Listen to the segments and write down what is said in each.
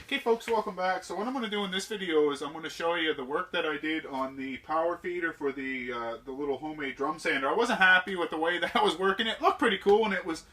Okay folks, welcome back. So what I'm going to do in this video is I'm going to show you the work that I did on the power feeder for the little homemade drum sander. I wasn't happy with the way that I was working. It looked pretty cool and it was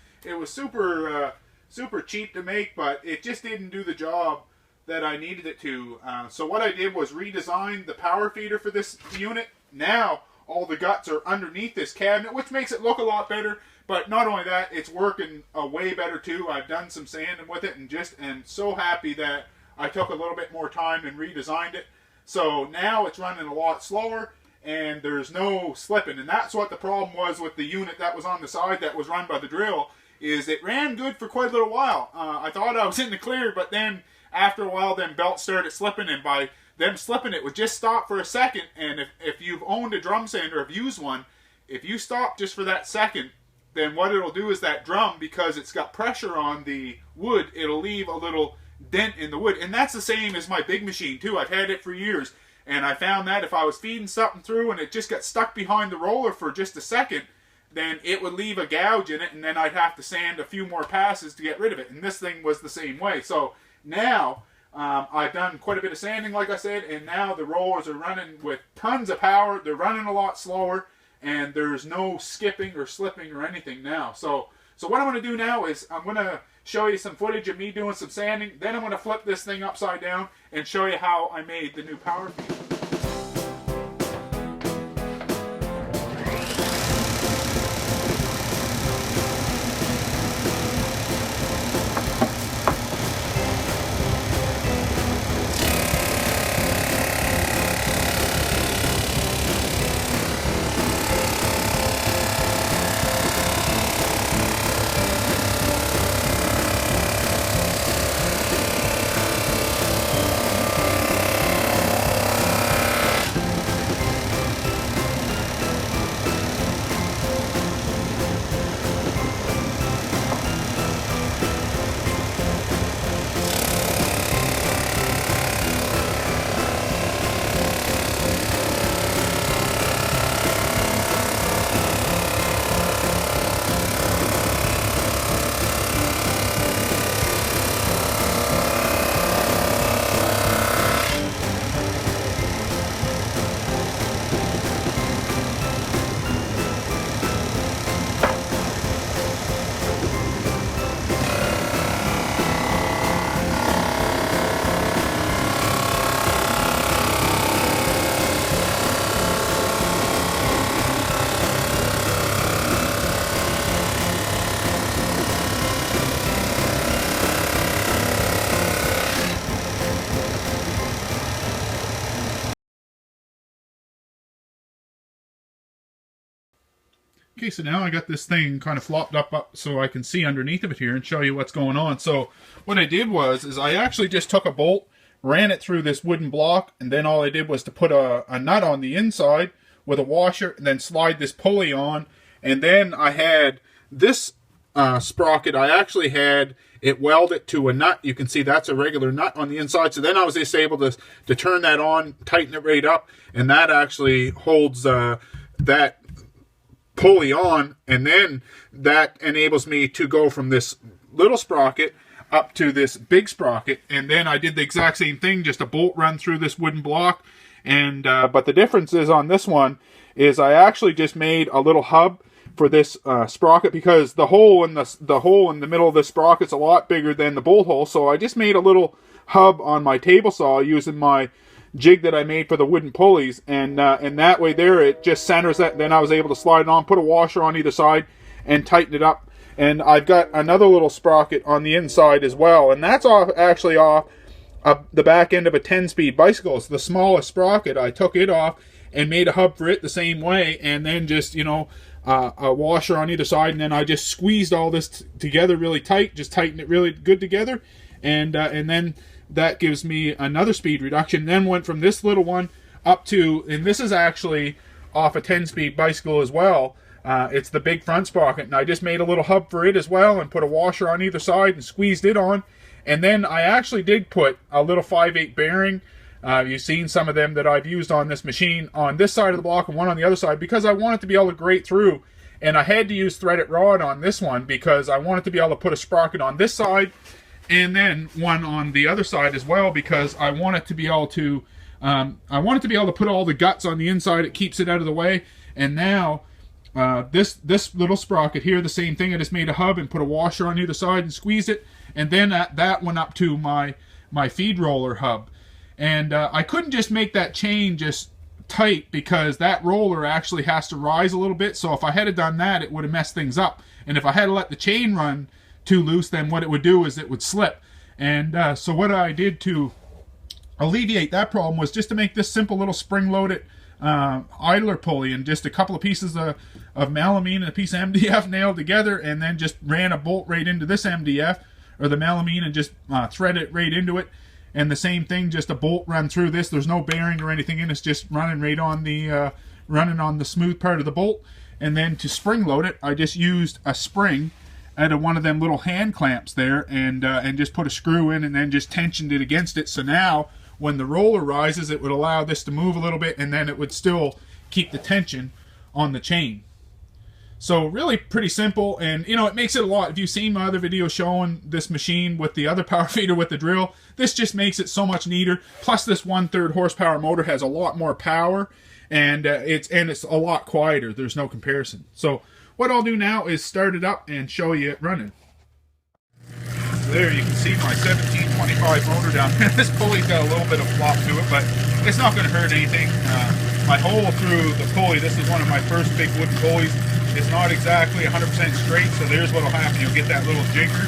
super super cheap to make, but it just didn't do the job that I needed it to. So what I did was redesign the power feeder for this unit. Now all the guts are underneath this cabinet, which makes it look a lot better. But not only that, it's working way better too. I've done some sanding with it and just am so happy that I took a little bit more time and redesigned it. So now it's running a lot slower and there's no slipping. And that's what the problem was with the unit that was on the side that was run by the drill, is it ran good for quite a little while. I thought I was in the clear, but then after a while, then belts started slipping, and by them slipping, it would just stop for a second. And if you've owned a drum sander or have used one, if you stop just for that second, then what it'll do is that drum, because it's got pressure on the wood, it'll leave a little dent in the wood. And that's the same as my big machine too. I've had it for years, and I found that if I was feeding something through and it just got stuck behind the roller for just a second, then it would leave a gouge in it, and then I'd have to sand a few more passes to get rid of it. And this thing was the same way. So now I've done quite a bit of sanding, like I said, and now the rollers are running with tons of power. They're running a lot slower, and there's no skipping or slipping or anything now. So what I'm going to do now is I'm going to show you some footage of me doing some sanding. Then I'm going to flip this thing upside down and show you how I made the new power feeder. Okay, so now I got this thing kind of flopped up so I can see underneath of it here and show you what's going on. So what I did was I actually just took a bolt, ran it through this wooden block, and then all I did was to put a nut on the inside with a washer and then slide this pulley on. And then I had this sprocket, I actually had it welded to a nut. You can see that's a regular nut on the inside. So then I was just able to turn that on, tighten it right up, and that actually holds that pulley on, and then that enables me to go from this little sprocket up to this big sprocket. And then I did the exact same thing, just a bolt run through this wooden block. And but the difference is on this one is I actually just made a little hub for this sprocket, because the hole in the middle of the sprocket's a lot bigger than the bolt hole. So I just made a little hub on my table saw using my jig that I made for the wooden pulleys, and that way there it just centers that. Then I was able to slide it on, put a washer on either side, and tighten it up. And I've got another little sprocket on the inside as well, and that's actually off the back end of a 10-speed bicycle. It's the smallest sprocket. I took it off and made a hub for it the same way, and then just a washer on either side, and then I just squeezed all this together really tight, just tightened it really good together, and then that gives me another speed reduction. Then went from this little one up to, and this is actually off a 10-speed bicycle as well. It's the big front sprocket, and I just made a little hub for it as well and put a washer on either side and squeezed it on. And then I actually did put a little 5/8 bearing. You've seen some of them that I've used on this machine on this side of the block and one on the other side, because I want it to be able to grate through. And I had to use threaded rod on this one because I wanted to be able to put a sprocket on this side and then one on the other side as well, because I want it to be able to put all the guts on the inside. It keeps it out of the way. And now this little sprocket here, the same thing. I just made a hub and put a washer on either side and squeezed it, and then that went up to my feed roller hub. And I couldn't just make that chain just tight, because that roller actually has to rise a little bit. So if I had done that, it would have messed things up. And if I had to let the chain run too loose, then what it would do is it would slip. And so what I did to alleviate that problem was just to make this simple little spring-loaded idler pulley, and just a couple of pieces of melamine and a piece of MDF nailed together, and then just ran a bolt right into this MDF or the melamine and just thread it right into it. And the same thing, just a bolt run through this. There's no bearing or anything in it. It's just running right on the smooth part of the bolt. And then to spring load it, I just used a spring out of one of them little hand clamps there, and just put a screw in, and then just tensioned it against it. So now when the roller rises, it would allow this to move a little bit, and then it would still keep the tension on the chain. So really pretty simple, and you know, it makes it a lot. If you've seen my other video showing this machine with the other power feeder with the drill, this just makes it so much neater. Plus this 1/3 horsepower motor has a lot more power, and it's a lot quieter. There's no comparison. So what I'll do now is start it up and show you it running. So there you can see my 1725 motor down there. This pulley's got a little bit of flop to it, but it's not going to hurt anything. My hole through the pulley, this is one of my first big wooden pulleys. It's not exactly 100% straight, so there's what will happen. You'll get that little jigger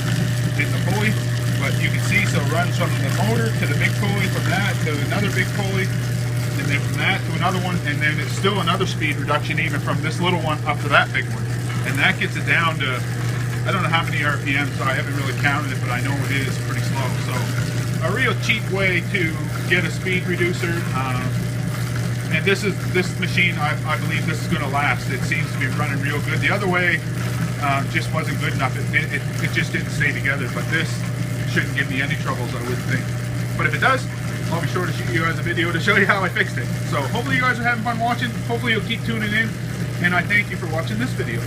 in the pulley, but you can see, so it runs from the motor to the big pulley, from that to another big pulley, and then from that to another one, and then it's still another speed reduction even from this little one up to that big one. And that gets it down to, I don't know how many RPMs, so I haven't really counted it, but I know it is pretty slow. So a real cheap way to get a speed reducer. And this machine, I believe this is going to last. It seems to be running real good. The other way just wasn't good enough. It just didn't stay together. But this shouldn't give me any troubles, I wouldn't think. But if it does, I'll be sure to shoot you guys a video to show you how I fixed it. So hopefully you guys are having fun watching. Hopefully you'll keep tuning in. And I thank you for watching this video.